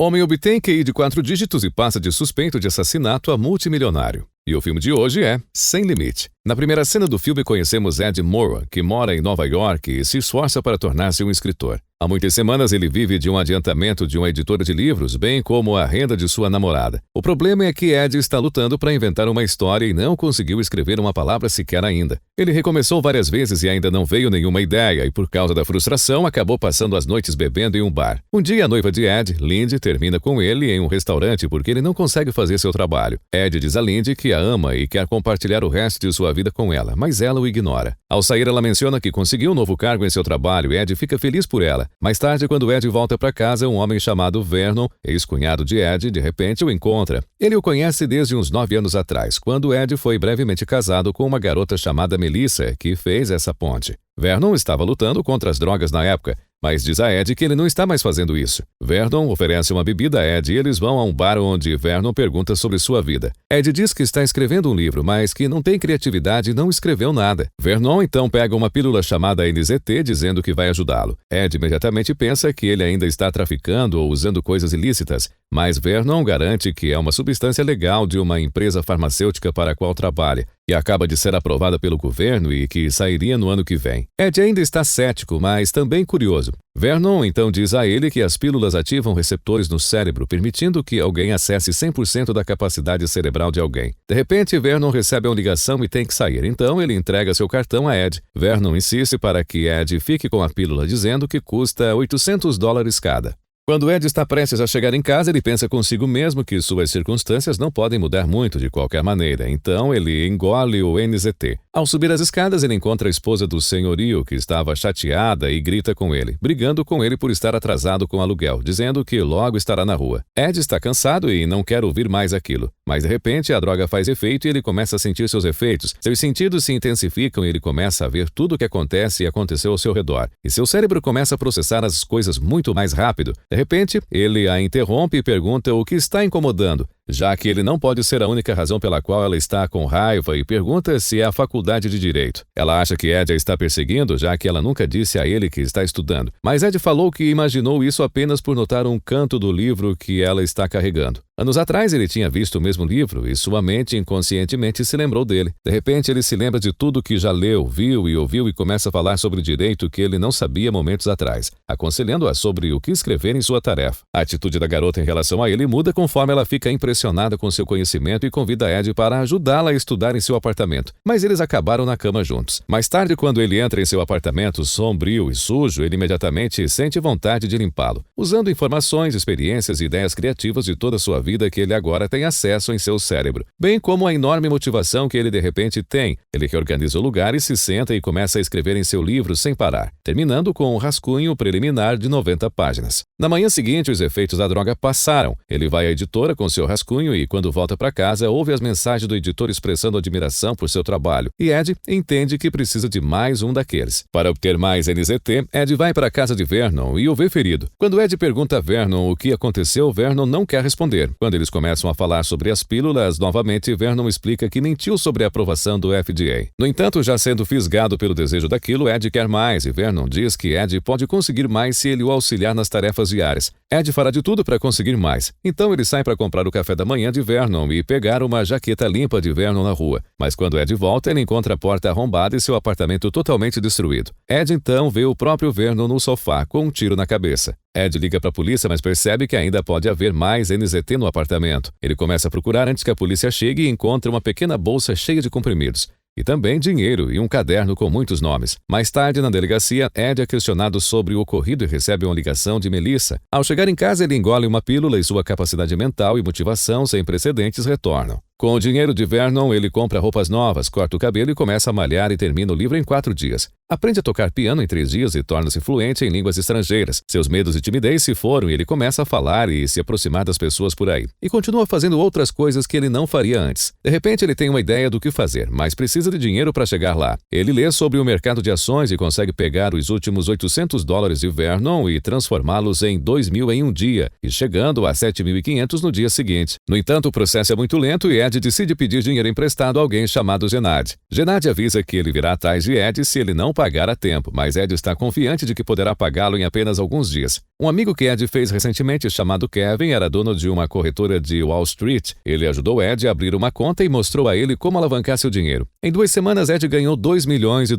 Homem obtém QI de 4 dígitos e passa de suspeito de assassinato a multimilionário. E o filme de hoje é Sem Limite. Na primeira cena do filme conhecemos Ed Morrow, que mora em Nova York e se esforça para tornar-se um escritor. Há muitas semanas ele vive de um adiantamento de uma editora de livros, bem como a renda de sua namorada. O problema é que Ed está lutando para inventar uma história e não conseguiu escrever uma palavra sequer ainda. Ele recomeçou várias vezes e ainda não veio nenhuma ideia e por causa da frustração acabou passando as noites bebendo em um bar. Um dia a noiva de Ed, Lindy, termina com ele em um restaurante porque ele não consegue fazer seu trabalho. Ed diz a Lindy que a ama e quer compartilhar o resto de sua vida com ela, mas ela o ignora. Ao sair, ela menciona que conseguiu um novo cargo em seu trabalho e Ed fica feliz por ela. Mais tarde, quando Ed volta para casa, um homem chamado Vernon, ex-cunhado de Ed, de repente o encontra. Ele o conhece desde uns 9 anos atrás, quando Ed foi brevemente casado com uma garota chamada Melissa, que fez essa ponte. Vernon estava lutando contra as drogas na época, mas diz a Ed que ele não está mais fazendo isso. Vernon oferece uma bebida a Ed e eles vão a um bar onde Vernon pergunta sobre sua vida. Ed diz que está escrevendo um livro, mas que não tem criatividade e não escreveu nada. Vernon então pega uma pílula chamada NZT dizendo que vai ajudá-lo. Ed imediatamente pensa que ele ainda está traficando ou usando coisas ilícitas, mas Vernon garante que é uma substância legal de uma empresa farmacêutica para a qual trabalha e acaba de ser aprovada pelo governo e que sairia no ano que vem. Ed ainda está cético, mas também curioso. Vernon então diz a ele que as pílulas ativam receptores no cérebro, permitindo que alguém acesse 100% da capacidade cerebral de alguém. De repente, Vernon recebe uma ligação e tem que sair, então ele entrega seu cartão a Ed. Vernon insiste para que Ed fique com a pílula, dizendo que custa $800 cada. Quando Ed está prestes a chegar em casa, ele pensa consigo mesmo que suas circunstâncias não podem mudar muito de qualquer maneira, então ele engole o NZT. Ao subir as escadas, ele encontra a esposa do senhorio, que estava chateada e grita com ele, brigando com ele por estar atrasado com o aluguel, dizendo que logo estará na rua. Ed está cansado e não quer ouvir mais aquilo, mas de repente a droga faz efeito e ele começa a sentir seus efeitos. Seus sentidos se intensificam e ele começa a ver tudo o que acontece e aconteceu ao seu redor, e seu cérebro começa a processar as coisas muito mais rápido. De repente, ele a interrompe e pergunta o que está incomodando, já que ele não pode ser a única razão pela qual ela está com raiva e pergunta se é a faculdade de Direito. Ela acha que Ed a está perseguindo, já que ela nunca disse a ele que está estudando. Mas Ed falou que imaginou isso apenas por notar um canto do livro que ela está carregando. Anos atrás ele tinha visto o mesmo livro e sua mente inconscientemente se lembrou dele. De repente ele se lembra de tudo que já leu, viu e ouviu e começa a falar sobre direito que ele não sabia momentos atrás, aconselhando-a sobre o que escrever em sua tarefa. A atitude da garota em relação a ele muda conforme ela fica impressionada com seu conhecimento e convida Ed para ajudá-la a estudar em seu apartamento, mas eles acabaram na cama juntos. Mais tarde, quando ele entra em seu apartamento sombrio e sujo, ele imediatamente sente vontade de limpá-lo, usando informações, experiências e ideias criativas de toda a sua vida que ele agora tem acesso em seu cérebro, bem como a enorme motivação que ele de repente tem. Ele reorganiza o lugar e se senta e começa a escrever em seu livro sem parar, terminando com um rascunho preliminar de 90 páginas. Na manhã seguinte, os efeitos da droga passaram. Ele vai à editora com seu rascunho e, quando volta para casa, ouve as mensagens do editor expressando admiração por seu trabalho, e Ed entende que precisa de mais um daqueles. Para obter mais NZT, Ed vai para a casa de Vernon e o vê ferido. Quando Ed pergunta a Vernon o que aconteceu, Vernon não quer responder. Quando eles começam a falar sobre as pílulas, novamente Vernon explica que mentiu sobre a aprovação do FDA. No entanto, já sendo fisgado pelo desejo daquilo, Ed quer mais e Vernon diz que Ed pode conseguir mais se ele o auxiliar nas tarefas diárias. Ed fará de tudo para conseguir mais. Então ele sai para comprar o café da manhã de Vernon e pegar uma jaqueta limpa de Vernon na rua. Mas quando Ed volta, ele encontra a porta arrombada e seu apartamento totalmente destruído. Ed então vê o próprio Vernon no sofá com um tiro na cabeça. Ed liga para a polícia, mas percebe que ainda pode haver mais NZT no apartamento. Ele começa a procurar antes que a polícia chegue e encontra uma pequena bolsa cheia de comprimidos. E também dinheiro e um caderno com muitos nomes. Mais tarde, na delegacia, Ed é questionado sobre o ocorrido e recebe uma ligação de Melissa. Ao chegar em casa, ele engole uma pílula e sua capacidade mental e motivação sem precedentes retornam. Com o dinheiro de Vernon, ele compra roupas novas, corta o cabelo e começa a malhar e termina o livro em 4 dias. Aprende a tocar piano em 3 dias e torna-se fluente em línguas estrangeiras. Seus medos e timidez se foram e ele começa a falar e se aproximar das pessoas por aí. E continua fazendo outras coisas que ele não faria antes. De repente, ele tem uma ideia do que fazer, mas precisa de dinheiro para chegar lá. Ele lê sobre o mercado de ações e consegue pegar os últimos $800 de Vernon e transformá-los em 2.000 em um dia, e chegando a 7.500 no dia seguinte. No entanto, o processo é muito lento e Ed decide pedir dinheiro emprestado a alguém chamado Gennady. Gennady avisa que ele virá atrás de Ed se ele não pagar a tempo, mas Ed está confiante de que poderá pagá-lo em apenas alguns dias. Um amigo que Ed fez recentemente, chamado Kevin, era dono de uma corretora de Wall Street. Ele ajudou Ed a abrir uma conta e mostrou a ele como alavancar seu dinheiro. Em 2 semanas, Ed ganhou $2 milhões.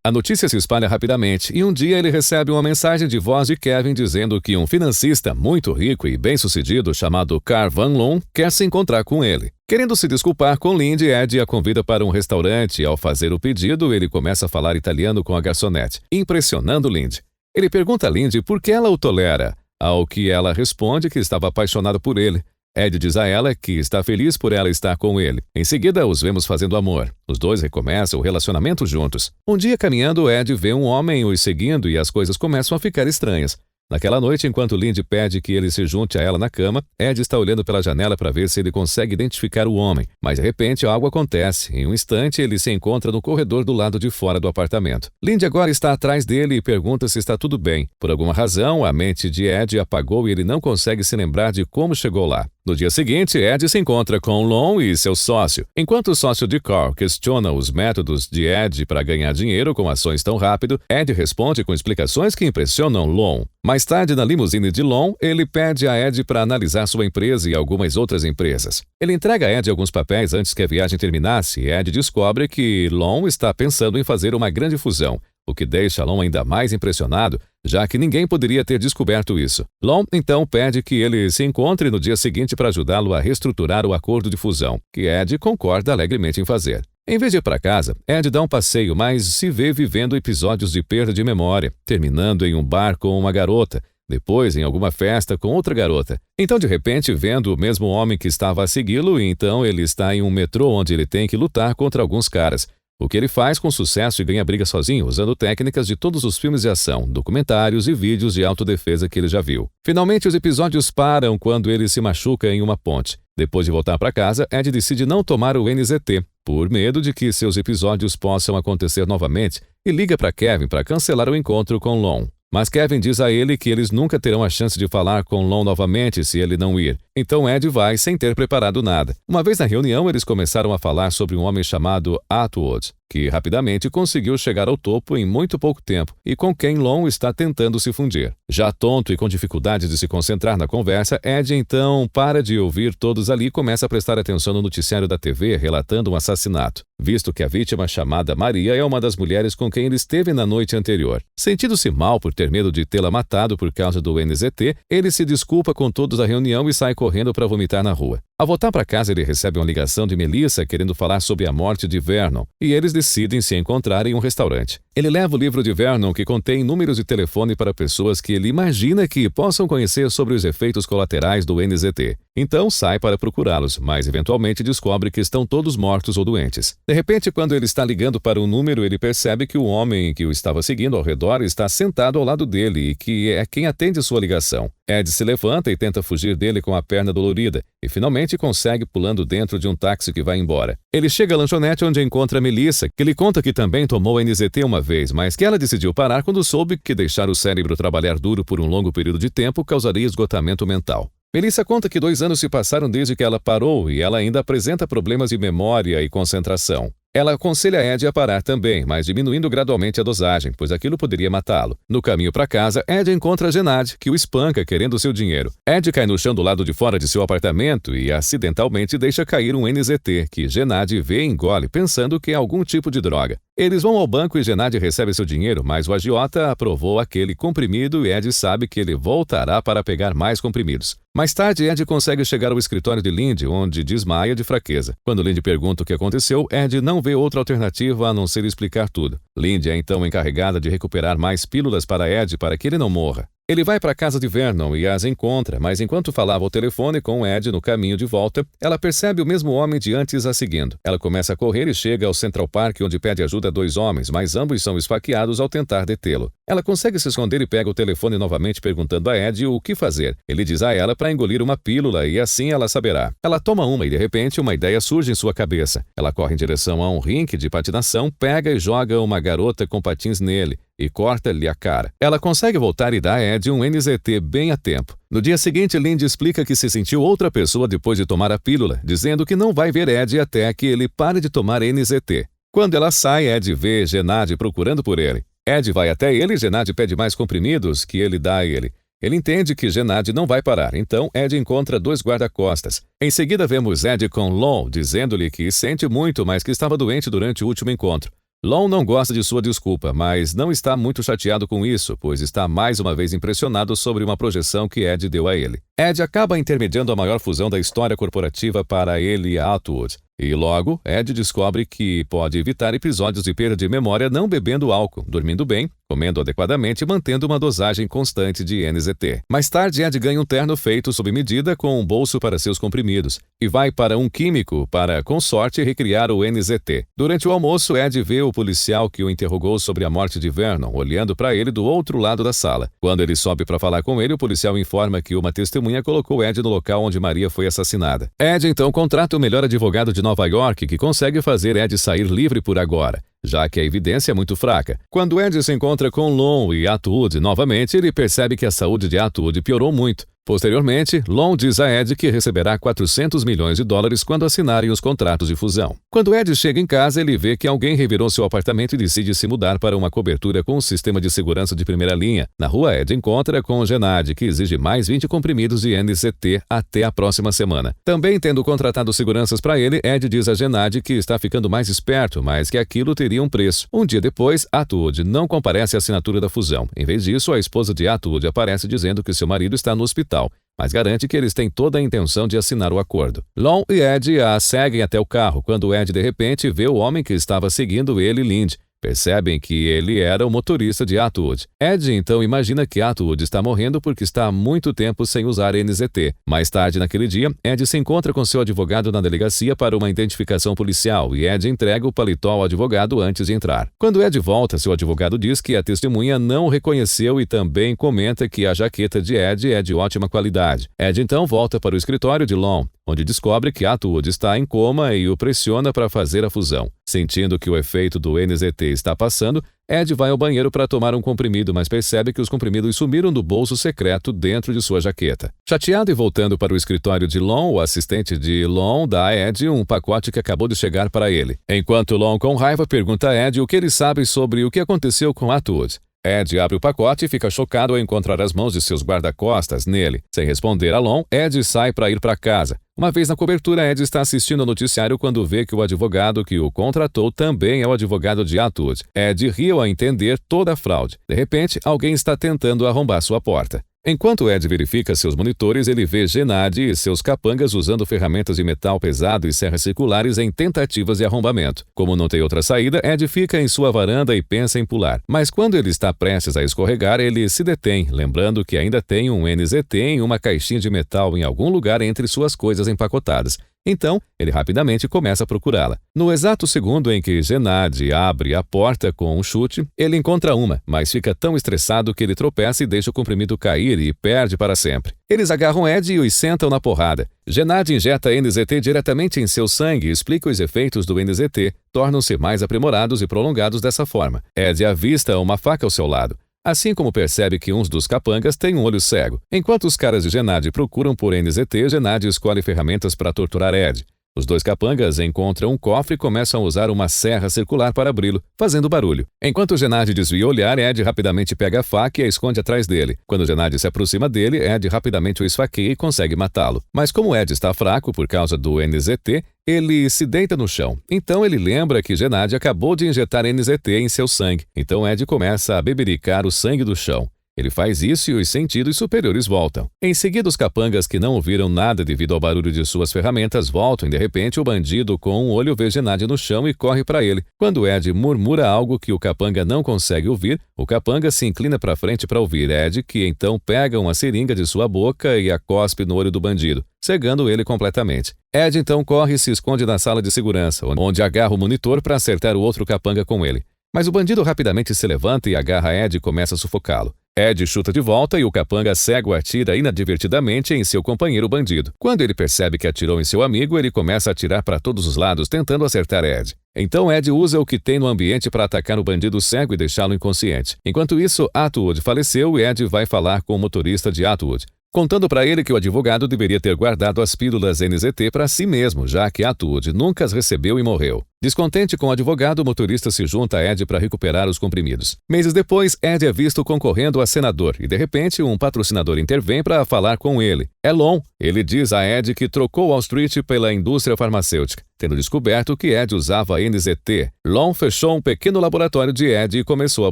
A notícia se espalha rapidamente e um dia ele recebe uma mensagem de voz de Kevin dizendo que um financista muito rico e bem-sucedido chamado Carl Van Loon quer se encontrar com ele. Querendo se desculpar com Lindy, Ed a convida para um restaurante e, ao fazer o pedido, ele começa a falar italiano com a garçonete, impressionando Lindy. Ele pergunta a Lindy por que ela o tolera, ao que ela responde que estava apaixonado por ele. Ed diz a ela que está feliz por ela estar com ele. Em seguida, os vemos fazendo amor. Os dois recomeçam o relacionamento juntos. Um dia, caminhando, Ed vê um homem os seguindo e as coisas começam a ficar estranhas. Naquela noite, enquanto Lindy pede que ele se junte a ela na cama, Ed está olhando pela janela para ver se ele consegue identificar o homem. Mas de repente algo acontece. Em um instante, ele se encontra no corredor do lado de fora do apartamento. Lindy agora está atrás dele e pergunta se está tudo bem. Por alguma razão, a mente de Ed apagou e ele não consegue se lembrar de como chegou lá. No dia seguinte, Ed se encontra com Lon e seu sócio. Enquanto o sócio de Carl questiona os métodos de Ed para ganhar dinheiro com ações tão rápido, Ed responde com explicações que impressionam Lon. Mais tarde, na limusine de Lon, ele pede a Ed para analisar sua empresa e algumas outras empresas. Ele entrega a Ed alguns papéis antes que a viagem terminasse e Ed descobre que Lon está pensando em fazer uma grande fusão, o que deixa Lon ainda mais impressionado, já que ninguém poderia ter descoberto isso. Lon, então, pede que ele se encontre no dia seguinte para ajudá-lo a reestruturar o acordo de fusão, que Ed concorda alegremente em fazer. Em vez de ir para casa, Ed dá um passeio, mas se vê vivendo episódios de perda de memória, terminando em um bar com uma garota, depois em alguma festa com outra garota. Então, de repente, vendo o mesmo homem que estava a segui-lo, então ele está em um metrô onde ele tem que lutar contra alguns caras. O que ele faz com sucesso e ganha briga sozinho, usando técnicas de todos os filmes de ação, documentários e vídeos de autodefesa que ele já viu. Finalmente, os episódios param quando ele se machuca em uma ponte. Depois de voltar para casa, Ed decide não tomar o NZT, por medo de que seus episódios possam acontecer novamente, e liga para Kevin para cancelar o encontro com Lon. Mas Kevin diz a ele que eles nunca terão a chance de falar com Lon novamente se ele não ir. Então Ed vai sem ter preparado nada. Uma vez na reunião, eles começaram a falar sobre um homem chamado Atwood, que rapidamente conseguiu chegar ao topo em muito pouco tempo e com quem Lon está tentando se fundir. Já tonto e com dificuldade de se concentrar na conversa, Ed então para de ouvir todos ali e começa a prestar atenção no noticiário da TV relatando um assassinato, visto que a vítima chamada Maria é uma das mulheres com quem ele esteve na noite anterior. Sentindo-se mal por ter medo de tê-la matado por causa do NZT, ele se desculpa com todos da reunião e sai correndo para vomitar na rua. Ao voltar para casa, ele recebe uma ligação de Melissa querendo falar sobre a morte de Vernon, e eles decidem se encontrar em um restaurante. Ele leva o livro de Vernon que contém números de telefone para pessoas que ele imagina que possam conhecer sobre os efeitos colaterais do NZT. Então sai para procurá-los, mas eventualmente descobre que estão todos mortos ou doentes. De repente, quando ele está ligando para um número, ele percebe que o homem que o estava seguindo ao redor está sentado ao lado dele e que é quem atende sua ligação. Ed se levanta e tenta fugir dele com a perna dolorida, e finalmente consegue pulando dentro de um táxi que vai embora. Ele chega à lanchonete onde encontra Melissa, que lhe conta que também tomou NZT uma vez, mas que ela decidiu parar quando soube que deixar o cérebro trabalhar duro por um longo período de tempo causaria esgotamento mental. Melissa conta que 2 anos se passaram desde que ela parou e ela ainda apresenta problemas de memória e concentração. Ela aconselha Ed a parar também, mas diminuindo gradualmente a dosagem, pois aquilo poderia matá-lo. No caminho para casa, Ed encontra Gennady, que o espanca querendo seu dinheiro. Ed cai no chão do lado de fora de seu apartamento e acidentalmente deixa cair um NZT, que Gennady vê e engole, pensando que é algum tipo de droga. Eles vão ao banco e Gennady recebe seu dinheiro, mas o agiota aprovou aquele comprimido e Ed sabe que ele voltará para pegar mais comprimidos. Mais tarde, Ed consegue chegar ao escritório de Lindy, onde desmaia de fraqueza. Quando Lindy pergunta o que aconteceu, Ed não vê outra alternativa a não ser explicar tudo. Lindy é então encarregada de recuperar mais pílulas para Ed para que ele não morra. Ele vai para a casa de Vernon e as encontra, mas enquanto falava ao telefone com Ed no caminho de volta, ela percebe o mesmo homem de antes a seguindo. Ela começa a correr e chega ao Central Park, onde pede ajuda a 2 homens, mas ambos são esfaqueados ao tentar detê-lo. Ela consegue se esconder e pega o telefone novamente perguntando a Ed o que fazer. Ele diz a ela para engolir uma pílula e assim ela saberá. Ela toma uma e de repente uma ideia surge em sua cabeça. Ela corre em direção a um rink de patinação, pega e joga uma garota com patins nele. e corta-lhe a cara. Ela consegue voltar e dá a Ed um NZT bem a tempo. No dia seguinte, Lindy explica que se sentiu outra pessoa depois de tomar a pílula, dizendo que não vai ver Ed até que ele pare de tomar NZT. Quando ela sai, Ed vê Gennady procurando por ele. Ed vai até ele e Gennady pede mais comprimidos que ele dá a ele. Ele entende que Gennady não vai parar, então Ed encontra 2 guarda-costas. Em seguida vemos Ed com Lon, dizendo-lhe que sente muito, mas que estava doente durante o último encontro. Lon não gosta de sua desculpa, mas não está muito chateado com isso, pois está mais uma vez impressionado sobre uma projeção que Ed deu a ele. Ed acaba intermediando a maior fusão da história corporativa para ele e a Atwood. E logo, Ed descobre que pode evitar episódios de perda de memória não bebendo álcool, dormindo bem, comendo adequadamente e mantendo uma dosagem constante de NZT. Mais tarde, Ed ganha um terno feito sob medida com um bolso para seus comprimidos e vai para um químico para, com sorte, recriar o NZT. Durante o almoço, Ed vê o policial que o interrogou sobre a morte de Vernon, olhando para ele do outro lado da sala. Quando ele sobe para falar com ele, o policial informa que uma testemunha colocou Ed no local onde Maria foi assassinada. Ed então contrata o melhor advogado de Nova York que consegue fazer Ed sair livre por agora, já que a evidência é muito fraca. Quando Ed se encontra com Lon e Atwood novamente, ele percebe que a saúde de Atwood piorou muito. Posteriormente, Lon diz a Ed que receberá $400 milhões quando assinarem os contratos de fusão. Quando Ed chega em casa, ele vê que alguém revirou seu apartamento e decide se mudar para uma cobertura com um sistema de segurança de primeira linha. Na rua, Ed encontra com Gennady, que exige mais 20 comprimidos de NZT até a próxima semana. Também tendo contratado seguranças para ele, Ed diz a Gennady que está ficando mais esperto, mas que aquilo teria um preço. Um dia depois, Atwood não comparece à assinatura da fusão. Em vez disso, a esposa de Atwood aparece dizendo que seu marido está no hospital, mas garante que eles têm toda a intenção de assinar o acordo. Lon e Ed a seguem até o carro, quando Ed de repente vê o homem que estava seguindo ele e Lindy. Percebem que ele era o motorista de Atwood. Ed então imagina que Atwood está morrendo porque está há muito tempo sem usar NZT. Mais tarde naquele dia, Ed se encontra com seu advogado na delegacia para uma identificação policial e Ed entrega o paletó ao advogado antes de entrar. Quando Ed volta, seu advogado diz que a testemunha não o reconheceu e também comenta que a jaqueta de Ed é de ótima qualidade. Ed então volta para o escritório de Lon, onde descobre que Atwood está em coma e o pressiona para fazer a fusão. Sentindo que o efeito do NZT está passando, Ed vai ao banheiro para tomar um comprimido, mas percebe que os comprimidos sumiram do bolso secreto dentro de sua jaqueta. Chateado e voltando para o escritório de Lon, o assistente de Lon dá a Ed um pacote que acabou de chegar para ele. Enquanto Lon, com raiva, pergunta a Ed o que ele sabe sobre o que aconteceu com Atwood. Ed abre o pacote e fica chocado ao encontrar as mãos de seus guarda-costas nele. Sem responder a Lon, Ed sai para ir para casa. Uma vez na cobertura, Ed está assistindo ao noticiário quando vê que o advogado que o contratou também é o advogado de Atwood. Ed ri ao entender toda a fraude. De repente, alguém está tentando arrombar sua porta. Enquanto Ed verifica seus monitores, ele vê Gennady e seus capangas usando ferramentas de metal pesado e serras circulares em tentativas de arrombamento. Como não tem outra saída, Ed fica em sua varanda e pensa em pular. Mas quando ele está prestes a escorregar, ele se detém, lembrando que ainda tem um NZT em uma caixinha de metal em algum lugar entre suas coisas empacotadas. Então, ele rapidamente começa a procurá-la. No exato segundo em que Gennady abre a porta com um chute, ele encontra uma, mas fica tão estressado que ele tropeça e deixa o comprimido cair e perde para sempre. Eles agarram Ed e os sentam na porrada. Gennady injeta NZT diretamente em seu sangue e explica os efeitos do NZT, tornam-se mais aprimorados e prolongados dessa forma. Ed avista uma faca ao seu lado. Assim como percebe que uns dos capangas têm um olho cego. Enquanto os caras de Gennady procuram por NZT, Gennady escolhe ferramentas para torturar Ed. Os dois capangas encontram um cofre e começam a usar uma serra circular para abri-lo, fazendo barulho. Enquanto Gennady desvia o olhar, Ed rapidamente pega a faca e a esconde atrás dele. Quando Gennady se aproxima dele, Ed rapidamente o esfaqueia e consegue matá-lo. Mas como Ed está fraco por causa do NZT, ele se deita no chão. Então ele lembra que Gennady acabou de injetar NZT em seu sangue. Então Ed começa a bebericar o sangue do chão. Ele faz isso e os sentidos superiores voltam. Em seguida, os capangas que não ouviram nada devido ao barulho de suas ferramentas voltam e, de repente, o bandido com um olho vê Gennady no chão e corre para ele. Quando Ed murmura algo que o capanga não consegue ouvir, o capanga se inclina para frente para ouvir Ed, que então pega uma seringa de sua boca e a cospe no olho do bandido, cegando ele completamente. Ed então corre e se esconde na sala de segurança, onde agarra o monitor para acertar o outro capanga com ele. Mas o bandido rapidamente se levanta e agarra Ed e começa a sufocá-lo. Ed chuta de volta e o capanga cego atira inadvertidamente em seu companheiro bandido. Quando ele percebe que atirou em seu amigo, ele começa a atirar para todos os lados, tentando acertar Ed. Então Ed usa o que tem no ambiente para atacar o bandido cego e deixá-lo inconsciente. Enquanto isso, Atwood faleceu e Ed vai falar com o motorista de Atwood, contando para ele que o advogado deveria ter guardado as pílulas NZT para si mesmo, já que Atwood nunca as recebeu e morreu. Descontente com o advogado, o motorista se junta a Ed para recuperar os comprimidos. Meses depois, Ed é visto concorrendo a senador e, de repente, um patrocinador intervém para falar com ele. É Lon. Ele diz a Ed que trocou Wall Street pela indústria farmacêutica, tendo descoberto que Ed usava NZT. Lon fechou um pequeno laboratório de Ed e começou a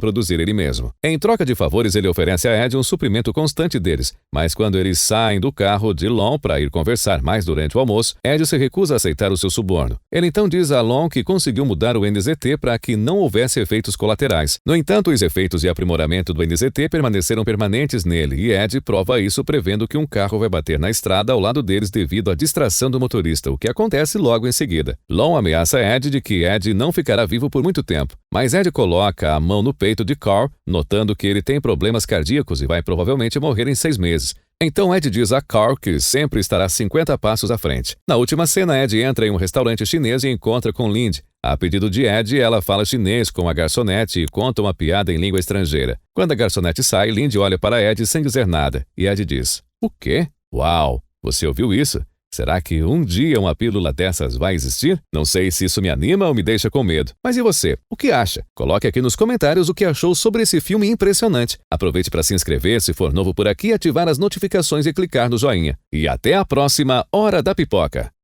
produzir ele mesmo. Em troca de favores, ele oferece a Ed um suprimento constante deles, mas quando eles saem do carro de Lon para ir conversar mais durante o almoço, Ed se recusa a aceitar o seu suborno. Ele então diz a Lon que conseguiu mudar o NZT para que não houvesse efeitos colaterais. No entanto, os efeitos de aprimoramento do NZT permaneceram permanentes nele e Ed prova isso prevendo que um carro vai bater na estrada ao lado deles devido à distração do motorista, o que acontece logo em seguida. Lon ameaça Ed de que Ed não ficará vivo por muito tempo, mas Ed coloca a mão no peito de Carl, notando que ele tem problemas cardíacos e vai provavelmente morrer em 6 meses. Então Ed diz a Carl que sempre estará 50 passos à frente. Na última cena, Ed entra em um restaurante chinês e encontra com Lindy. A pedido de Ed, ela fala chinês com a garçonete e conta uma piada em língua estrangeira. Quando a garçonete sai, Lindy olha para Ed sem dizer nada. E Ed diz: "O quê? Uau, você ouviu isso? Será que um dia uma pílula dessas vai existir? Não sei se isso me anima ou me deixa com medo. Mas e você? O que acha? Coloque aqui nos comentários o que achou sobre esse filme impressionante. Aproveite para se inscrever se for novo por aqui, ativar as notificações e clicar no joinha. E até a próxima Hora da Pipoca!